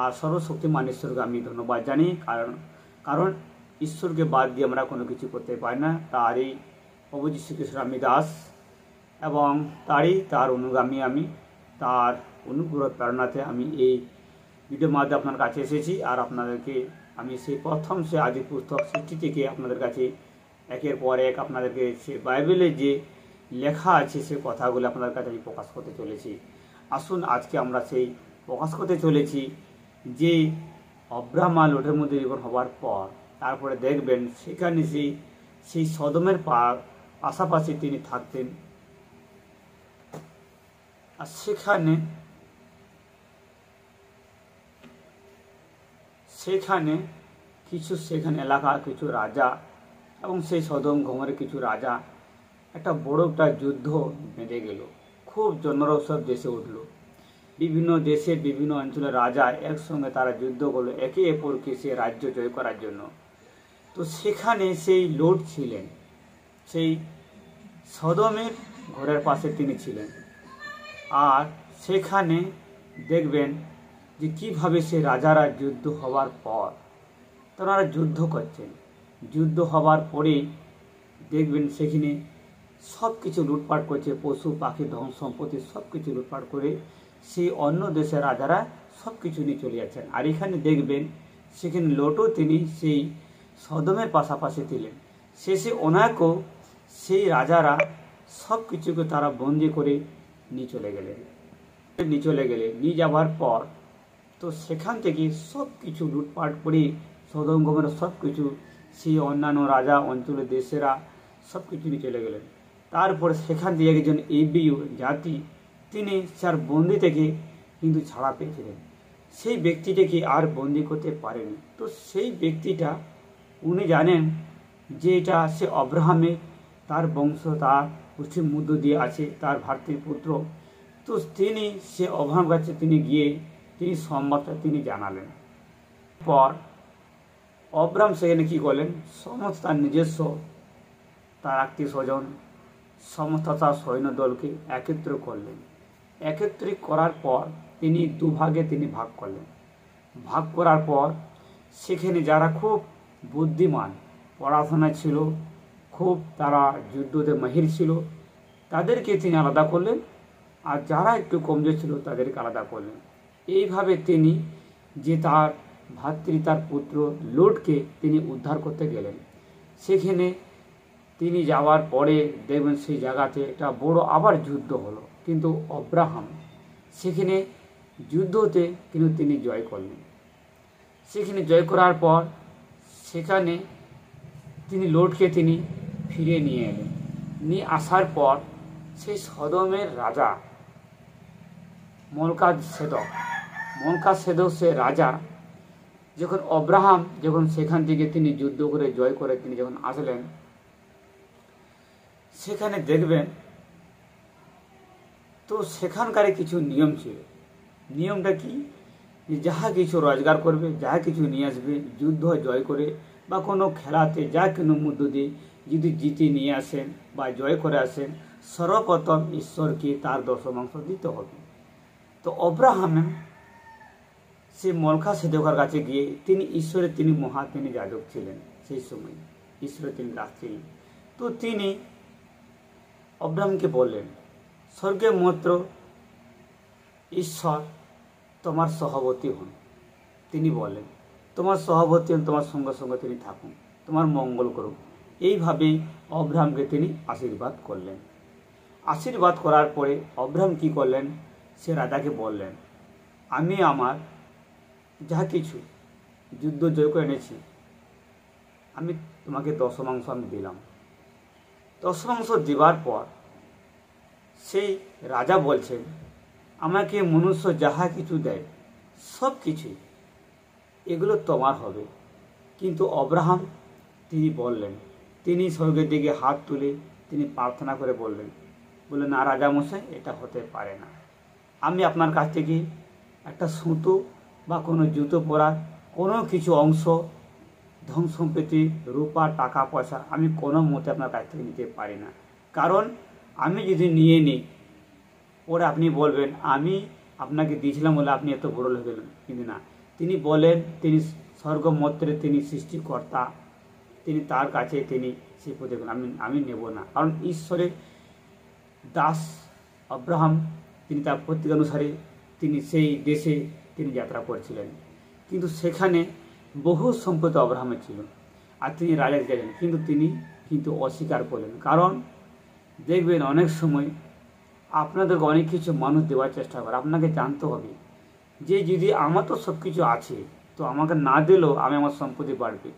আর সর্বশক্তিমান ঈশ্বরকে আমি ধন্যবাদ জানি, কারণ ঈশ্বরকে বাদ দিয়ে আমরা কোনো কিছু করতে পারি না। তারই প্রভু যীশু খ্রিস্টের আমি দাস এবং তার অনুগামী আমি। তার অনুগ্রহ প্রেরণাতে আমি এই ভিডিওর মাধ্যমে আপনার কাছে এসেছি। আর আপনাদেরকে আমি সেই প্রথম সে আদি পুস্তক সৃষ্টি থেকে আপনাদের কাছে একের পর এক আপনাদেরকে সে বাইবেলে যে লেখা আছে সে কথাগুলো আপনাদের কাছে আমি প্রকাশ করতে চলেছি। আসুন আজকে আমরা সেই প্রকাশ করতে চলেছি যে অব্রাহাম আর লোটের মধ্যে জীবন হবার পর তারপরে দেখবেন সেখানে সেই সদমের পাশাপাশি তিনি থাকতেন। আর সেখানে এলাকা কিছু রাজা এবং সেই সদম গমরের কিছু রাজা একটা বড় একটা যুদ্ধ বেঁধে গেল। খুব জনরসব দেশে উঠল। বিভিন্ন দেশের বিভিন্ন অঞ্চলের রাজা একসঙ্গে তারা যুদ্ধ করলো একে অপরকে সে রাজ্য জয় করার জন্য। তো সেখানে সেই লোট ছিলেন, সেই সদমের ঘরের পাশে তিনি ছিলেন। আর সেখানে দেখবেন যে কিভাবে সে রাজারা যুদ্ধ হওয়ার পর তারা যুদ্ধ করছেন। যুদ্ধ হওয়ার পরেই দেখবেন সেখানে সব কিছু লুটপাট করছে, পশু পাখি ধন সম্পত্তি সব কিছু লুটপাট করে সেই অন্য দেশের রাজারা সব কিছু নিয়ে চলে যাচ্ছেন। আর এখানে দেখবেন সেখানে লোটও তিনি সেই সদমের পাশাপাশি ছিলেন। শেষে ওনাকেও সেই রাজারা সব কিছুকে তারা বন্দি করে নিয়ে চলে গেলেন। নিয়ে যাওয়ার পর তো সেখান থেকে সব কিছু লুটপাট করে সদম গমরের সব কিছু সেই অন্যান্য রাজা অঞ্চলের দেশেরা সব কিছু নিয়ে চলে গেলেন। তারপরে সেখান থেকে একজন এবিউ জাতি তিনি তার বন্দি থেকে কিন্তু ছাড়া পেয়েছিলেন। সেই ব্যক্তিটাকে আর বন্দি করতে পারেনি। তো সেই ব্যক্তিটা উনি জানেন যে এটা সে অব্রাহামের তার বংশ তার পশ্চিম মধ্য দিয়ে আছে, তার ভাতৃ পুত্র। তো তিনি সে অব্রাহাম কাছে তিনি গিয়ে তিনি সংবাদটা তিনি জানালেন। পর অব্রাহাম সেখানে কী করলেন, সমস্ত তার নিজস্ব তার আত্মীয় স্বজন সমস্ত তার সৈন্য দলকে একত্র করলেন। একত্রিত করার পর তিনি দুভাগে তিনি ভাগ করলেন। ভাগ করার পর সেখানে যারা খুব বুদ্ধিমান পড়াশোনা ছিল, খুব তারা যুদ্ধতে মাহির ছিল, তাদেরকে তিনি আলাদা করলেন। আর যারা একটু কমজোর ছিল তাদেরকে আলাদা করলেন। এইভাবে তিনি যে তার ভাতৃ তার পুত্র লোটকে তিনি উদ্ধার করতে গেলেন। সেখানে তিনি যাওয়ার পরে দেখবেন সেই জায়গাতে একটা বড় আবার যুদ্ধ হলো, কিন্তু অব্রাহাম সেখানে যুদ্ধতে কিন্তু তিনি জয় করলেন। সেখানে জয় করার পর সেখানে তিনি লোটকে তিনি ফিরিয়ে নিয়ে এলেন। নিয়ে আসার পর সেই সদমের রাজা মলকাসেদক সে রাজা যখন অব্রাহাম সেখান থেকে তিনি যুদ্ধ করে জয় করে তিনি যখন আসলেন, সেখানে দেখবেন তো সেখানকার কিছু নিয়ম ছিল। নিয়মটা কি, যে যাহা কিছু রোজগার করবে, যাহা কিছু নিয়ে আসবে যুদ্ধ জয় করে বা কোনো খেলাতে যা কোনো মধ্য দিয়ে যদি জিতে নিয়ে আসেন বা জয় করে আসেন, সর্বপ্রথম ঈশ্বরকে তার দশমাংশ দিতে হবে। তো অব্রাহাম সে মলকাসেদকের কাছে গিয়ে তিনি ঈশ্বরের তিনি যাজক ছিলেন। সেই সময় ঈশ্বরের তিনি দাস ছিলেন। তো তিনি অব্রাহামকে বললেন, স্বর্গের মাত্র ঈশ্বর তোমার সহবর্তী হন। তিনি বলেন তোমার সহবর্তী হন, তোমার সঙ্গে সঙ্গে তিনি থাকুন, তোমার মঙ্গল করুন। এইভাবেই অব্রাহামকে তিনি আশীর্বাদ করলেন। আশীর্বাদ করার পরে অব্রাহাম কি করলেন, সে রাজাকে বললেন, আমি আমার যা কিছু যুদ্ধ জয় করে এনেছি আমি তোমাকে দশমাংশ আমি দিলাম। দশমাংশ দেওয়ার পর সেই রাজা বলছেন, আমাকে মনুষ্য যাহা কিছু দেয় সব কিছুই এগুলো তোমার হবে। কিন্তু অব্রাহাম তিনি বললেন, তিনি স্বর্গের দিকে হাত তুলে তিনি প্রার্থনা করে বললেন, না রাজামশাই, এটা হতে পারে না। আমি আপনার কাছ থেকে একটা সুতো বা কোনো জুতো পরার কোনো কিছু অংশ ধন সম্পত্তি রূপা টাকা পয়সা আমি কোনো মতে আপনার কাছ থেকে নিতে পারি না। কারণ আমি যদি নিয়ে নিই পরে আপনি বলবেন আমি আপনাকে দিয়েছিলাম বলে আপনি এত বড় হয়ে গেলেন, কিন্তু না, তিনি বলেন তিনি স্বর্গমত্রে তিনি সৃষ্টিকর্তা, তিনি তার কাছে তিনি সেই পদে আমি নেব না। কারণ ঈশ্বরের দাস আব্রাহাম তিনি তার প্রতীক অনুসারে তিনি সেই দেশে তিনি যাত্রা করছিলেন, কিন্তু সেখানে বহু সম্পত্তি আব্রাহামের ছিল আর তিনি রাজা গেলেন, কিন্তু অস্বীকার করলেন। কারণ দেখবেন অনেক সময় আপনাদেরকে অনেক কিছু মানুষ দেওয়ার চেষ্টা করে। আপনাকে জানতে হবে যে যদি আমার তো সব কিছু আছে, তো আমাকে না দিলেও আমার সম্পত্তি বাড়বে।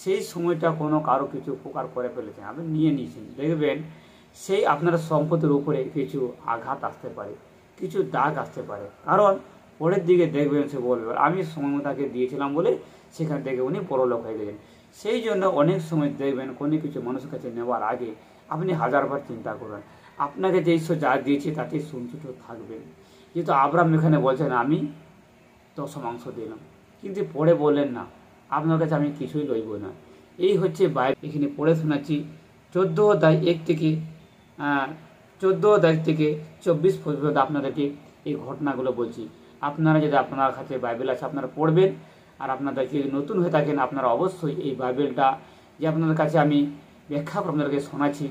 সেই সময়টা কোনো কারো কিছু উপকার করে ফেলেছেন, আপনি নিয়ে নিয়েছেন, দেখবেন সেই আপনার সম্পত্তির উপরে কিছু আঘাত আসতে পারে, কিছু দাগ আসতে পারে। কারণ পরের দিকে দেখবেন সে বলবে আমি সময় মতো তাকে দিয়েছিলাম বলে সেখান থেকে উনি বড়লোক হয়ে গেলেন। সেই জন্য অনেক সময় দেখবেন কোনো কিছু মানুষের কাছে নেওয়ার আগে আপনি হাজারবার চিন্তা করবেন, আপনাকে যে ঈশ্বর যা দিয়েছে তাতে সন্তুষ্ট থাকবেন। যেহেতু আব্রাহাম এখানে বলছেন আমি 10 দিলাম, কিন্তু পরে বললেন না আপনার কাছে আমি কিছুই লইব না। এই হচ্ছে বাইবেল। এখানে পড়ে শোনাচ্ছি 14 অধ্যায় 1 থেকে 24 পর্যন্ত আপনাদেরকে এই ঘটনাগুলো বলছি। আপনারা যদি আপনার কাছে বাইবেল আছে আপনারা পড়বেন, আর আপনাদেরকে নতুন হয়ে থাকেন আপনারা অবশ্যই এই বাইবেলটা যে আপনাদের কাছে আমি ব্যাখ্যা করে আপনাদেরকে শোনাচ্ছি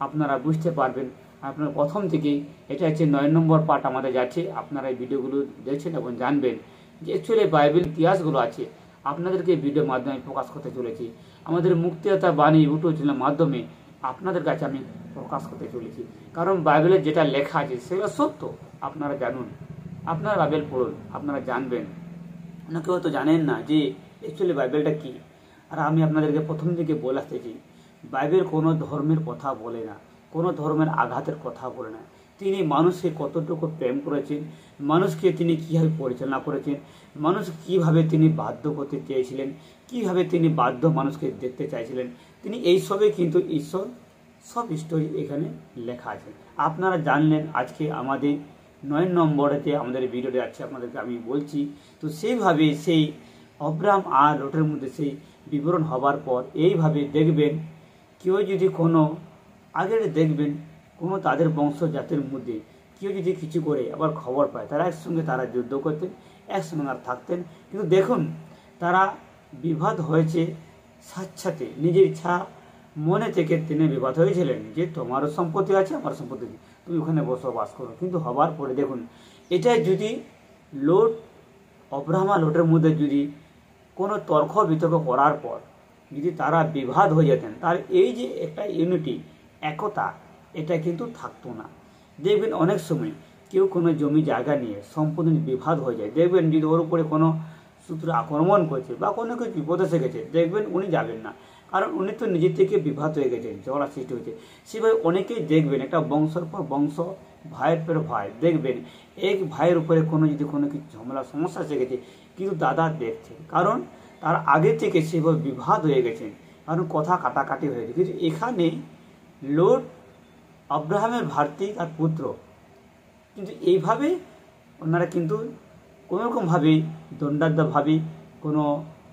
আপনারা বুঝতে পারবেন। আপনারা প্রথম থেকেই এটা হচ্ছে 9 নম্বর পার্ট আমাদের যাচ্ছে, আপনারা এই ভিডিওগুলো দেখছেন এবং জানবেন যে অ্যাকচুয়ালি বাইবেল ইতিহাসগুলো আছে আপনাদেরকে ভিডিওর মাধ্যমে প্রকাশ করতে চলেছি। আমাদের মুক্তিদাতা বাণী ইউটিউব চ্যানেলের মাধ্যমে আপনাদের কাছে আমি প্রকাশ করতে চলেছি। কারণ বাইবেলে যেটা লেখা আছে সেগুলো সত্য, আপনারা জানুন, আপনারা বাইবেল পড়ুন, আপনারা জানবেন। অনেকে হয়তো জানেন না যে অ্যাকচুয়ালি বাইবেলটা কী। আর আমি আপনাদেরকে প্রথম থেকে বলে আসতেছি বাইবেল কোনো ধর্মের কথা বলে না, কোনো ধর্মের আঘাতের কথা বলে না। তিনি মানুষকে কতটুকু প্রেম করেছেন, মানুষকে তিনি কীভাবে পরিচালনা করেছেন, মানুষ কীভাবে তিনি বাধ্য করতে চেয়েছিলেন, কীভাবে তিনি বাধ্য মানুষকে দেখতে চাইছিলেন, তিনি এইসবে কিন্তু ঈশ্বর সব স্টোরি এখানে লেখা আছে। আপনারা জানলেন আজকে আমাদের 9 নম্বরেতে আমাদের ভিডিওতে আছে আপনাদেরকে আমি বলছি। তো সেইভাবে সেই আব্রাহাম আর লোটের মধ্যে সেই বিবরণ হবার পর এইভাবে দেখবেন কেউ যদি কোনো আগের দেখবেন কোনো তাদের বংশ জাতের মধ্যে কেউ যদি কিছু করে আবার খবর পায় তারা একসঙ্গে তারা যুদ্ধ করতেন, একসঙ্গে তারা থাকতেন। কিন্তু দেখুন তারা বিবাদ হয়েছে সাথে নিজের ইচ্ছা মনে থেকে তিনি বিবাদ হয়েছিলেন যে তোমারও সম্পত্তি আছে আমার সম্পত্তি নেই, তুমি ওখানে বসবাস করো। কিন্তু হবার পরে দেখুন এটা যদি লোট আব্রাহাম আর লোটের মধ্যে যদি কোনো তর্ক বিতর্ক করার পর যদি তারা বিবাদ হয়ে যেতেন তার এই যে একটা ইউনিটি একতা এটা কিন্তু থাকতো না। দেখবেন অনেক সময় কেউ কোনো জমি জায়গা নিয়ে সম্পূর্ণ বিবাদ হয়ে যায়, দেখবেন যদি ওর উপরে কোনো শত্রু আক্রমণ করছে বা কোনো কিছু বিপদ এসে গেছে দেখবেন উনি যাবেন না, কারণ উনি তো নিজের থেকে বিবাদ হয়ে গেছেন, ঝগড়া সৃষ্টি হয়েছে। সেভাবে অনেকেই দেখবেন একটা বংশের পর বংশ ভাইয়ের পর ভাই দেখবেন এক ভাইয়ের উপরে কোনো যদি কোনো কিছু ঝামেলা সমস্যা এসে গেছে কিন্তু দাদা দেখছেন, কারণ তার আগে থেকে সেভাবে বিবাদ হয়ে গেছেন, কারণ কথা কাটাকাটি হয়েছে। কিন্তু এখানে লোট আব্রাহামের ভাতৃ আর পুত্র, কিন্তু এইভাবে ওনারা কিন্তু কোনোরকমভাবেই দণ্ডাঢ্যভাবে কোনো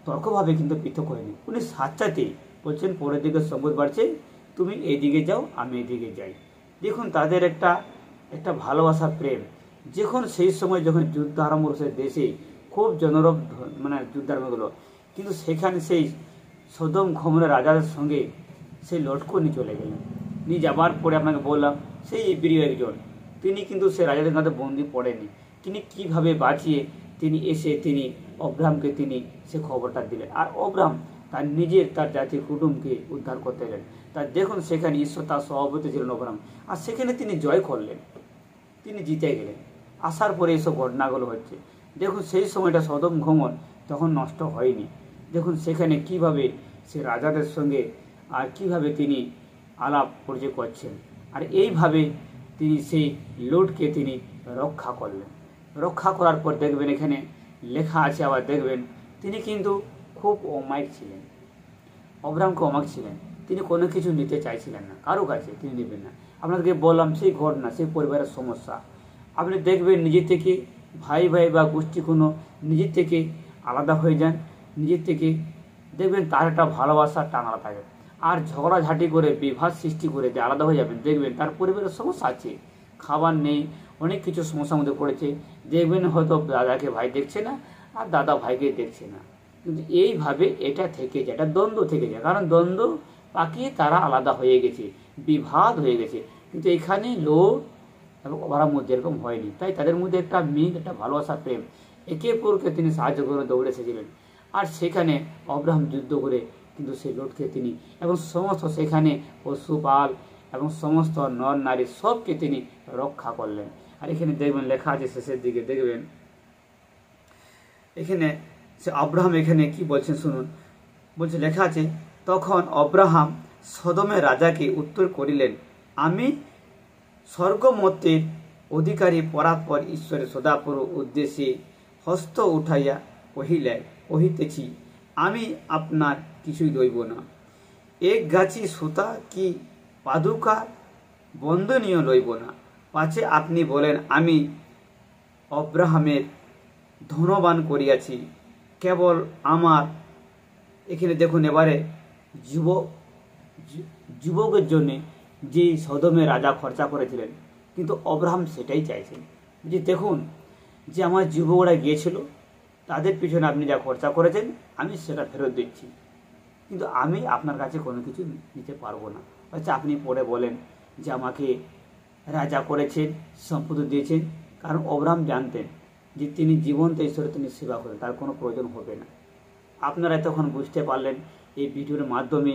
তর্কভাবে কিন্তু পৃথক হয়নি। উনি সাচ্চাতে বলছেন পরের দিকে সম্পদ বাড়ছে, তুমি এইদিকে যাও আমি এদিকে যাই। দেখুন তাদের একটা ভালোবাসা প্রেম। যখন সেই সময় যখন যুদ্ধ আরম্ভ হচ্ছে দেশে খুব জনরব যুদ্ধ আরম্ভ হলো, কিন্তু সেখানে সেই সদম গমোরা রাজাদের সঙ্গে সেই লটকো নিয়ে চলে গেলেন। নিয়ে যাবার পরে আপনাকে বললাম সেই প্রিয় একজন তিনি কিন্তু সে রাজাদের কাছে বন্দি পড়েনি, তিনি কিভাবে বাঁচিয়ে তিনি এসে তিনি আব্রাহামকে তিনি সে খবরটা দিলেন। আর আব্রাহাম তার জাতির কুটুম্বকে উদ্ধার করতে এলেন। তার দেখুন সেখানে ঈশ্বর তার সভাপতি ছিলেন আব্রাহাম, আর সেখানে তিনি জয় করলেন, তিনি জিতে গেলেন। আসার পরে এইসব ঘটনাগুলো হচ্ছে। দেখুন সেই সময়টা সদম গমোরা তখন নষ্ট হয়নি। দেখুন সেখানে কিভাবে সে রাজাদের সঙ্গে আর কিভাবে তিনি আলাপ পরিচয় করছেন, আর এইভাবে তিনি সেই লোটকে তিনি রক্ষা করলেন। রক্ষা করার পর দেখবেন এখানে লেখা আছে আবার দেখবেন তিনি কিন্তু খুব অমায়িক ছিলেন, আব্রাহামকে অমায়িক ছিলেন, তিনি কোনো কিছু নিতে চাইছিলেন না, কারো কাছে তিনি নেবেন না। আপনাদেরকে বললাম সেই ঘটনা সেই পরিবারের সমস্যা। আপনি দেখবেন নিজে থেকে ভাই বা গোষ্ঠী কোনো নিজের থেকে আলাদা হয়ে যান, নিজের থেকে দেখবেন তার একটা ভালোবাসার টাঙানো থাকে, আর ঝগড়াঝাটি করে বিভাদ সৃষ্টি করে যে আলাদা হয়ে যাবেন দেখবেন তার পরিবারের সমস্যা আছে, খাবার নেই, অনেক কিছু সমস্যার মধ্যে পড়েছে। দেখবেন হয়তো দাদাকে ভাই দেখছে না আর দাদা ভাইকে দেখছে না, কিন্তু এইভাবে এটা থেকে যায়, এটা দ্বন্দ্ব থেকে যায়। কারণ দ্বন্দ্ব পাকিয়ে তারা আলাদা হয়ে গেছে, বিভাদ হয়ে গেছে। কিন্তু এখানে লোভ এবং ওরার মধ্যে এরকম হয়নি, তাই তাদের মধ্যে একটা মিল, একটা ভালোবাসা, প্রেম, একে অপরকে তিনি সাহায্য করে দৌড়ে এসেছিলেন। আর সেখানে অব্রাহাম যুদ্ধ করে কিন্তু সেই লোটকে তিনি এবং সমস্ত সেখানে পশুপাল এবং সমস্ত নর নারী সবকে তিনি রক্ষা করলেন। আর এখানে দেখবেন লেখা আছে শেষের দিকে, দেখবেন এখানে সে আব্রাহাম এখানে কি বলছেন শুনুন। বলছে, লেখা আছে, তখন আব্রাহাম সদমের রাজাকে উত্তর করিলেন, আমি স্বর্গমতের অধিকারী পরাৎপর ঈশ্বরের সদাপুর উদ্দেশ্যে হস্ত উঠাইয়া কহিতেছি, আমি আপনার কিছুই দইব না। এক গাছি সুতা কি পাদুকা বন্ধনীয় লইব না। পাছে আপনি বলেন, আমি আব্রাহামের ধনবান করিয়াছি, কেবল আমার। এখানে দেখুন এবারে যুবকের জন্য যে সদমের রাজা খরচা করেছিলেন, কিন্তু আব্রাহাম সেটাই চাইছেন যে দেখুন যে আমার যুবকরা গিয়েছিল, তাদের পিছনে আপনি যা খরচা করেছেন আমি সেটা ফেরত দিচ্ছি, কিন্তু আমি আপনার কাছে কোনো কিছু নিতে পারবো না। আচ্ছা, আপনি পরে বলেন যে আমাকে রাজা করেছেন, সম্পত্তি দিয়েছেন, কারণ আব্রাহাম জানতেন যে তিনি জীবন্ত ঈশ্বরের তিনি সেবা করেন, তার কোনো প্রয়োজন হবে না। আপনারা তখন বুঝতে পারলেন এই ভিডিওর মাধ্যমে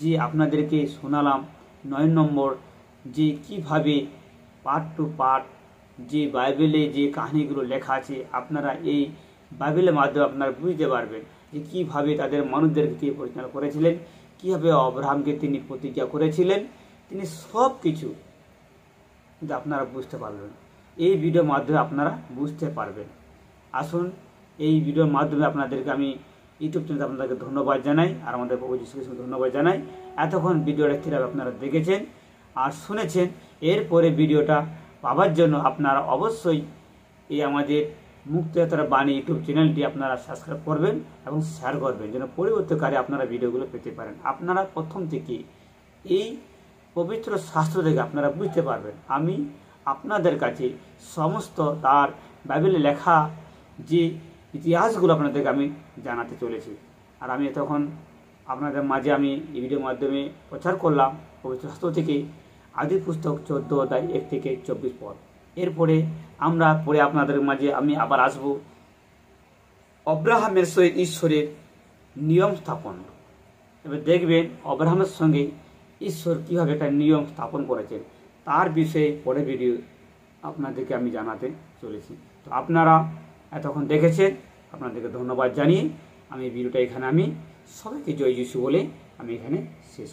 যে আপনাদেরকে শোনালাম 9 নম্বর, যে কিভাবে পার্ট টু পার্ট যে বাইবেলে যে কাহিনীগুলো লেখা আছে, আপনারা এই বাইবেলের মাধ্যমে আপনারা বুঝতে পারবেন যে কিভাবে তাদের মানুষদেরকে তিনি পরিচালনা করেছিলেন, কিভাবে আব্রাহামকে তিনি প্রতিজ্ঞা করেছিলেন, তিনি সব কিছু কিন্তু আপনারা বুঝতে পারবেন। এই ভিডিওর মাধ্যমে আপনারা বুঝতে পারবেন। আসুন, এই ভিডিওর মাধ্যমে আপনাদেরকে আমি ইউটিউব চ্যানেলে আপনাদেরকে ধন্যবাদ জানাই, আর আমাদের প্রভু যীশু খ্রিস্টকে ধন্যবাদ জানাই। এতক্ষণ ভিডিওটা কিভাবে আপনারা দেখেছেন আর শুনেছেন, এরপরে ভিডিওটা পাওয়ার জন্য আপনারা অবশ্যই এই আমাদের মুক্তযাত্রা বাণী ইউটিউব চ্যানেলটি আপনারা সাবস্ক্রাইব করবেন এবং শেয়ার করবেন, যেন পরবর্তীকালে আপনারা ভিডিওগুলো পেতে পারেন। আপনারা প্রথম থেকে এই পবিত্র শাস্ত্র থেকে আপনারা বুঝতে পারবেন। আমি আপনাদের কাছে সমস্ত তার বাইবেলে লেখা যে ইতিহাসগুলো আপনাদেরকে আমি জানাতে চলেছি। আর আমি তখন আপনাদের মাঝে আমি এই ভিডিওর মাধ্যমে প্রচার করলাম পবিত্র শাস্ত্র থেকে আদি পুস্তক 14 অধ্যায় 1 থেকে 24 পদ। এরপরে আমরা পরে আপনাদের মাঝে আমি আবার আসব আব্রাহামের সহিত ঈশ্বরের নিয়ম স্থাপন। এবার দেখবেন আব্রাহামের সঙ্গে ঈশ্বর কীভাবে একটা নিয়ম স্থাপন করেছেন, তার বিষয়ে পরে ভিডিও আপনাদেরকে আমি জানাতে চলেছি। তো আপনারা এতক্ষণ দেখেছেন, আপনাদেরকে ধন্যবাদ জানিয়ে আমি ভিডিওটা এখানে আমি সবাইকে জয় যিশু বলে আমি এখানে শেষ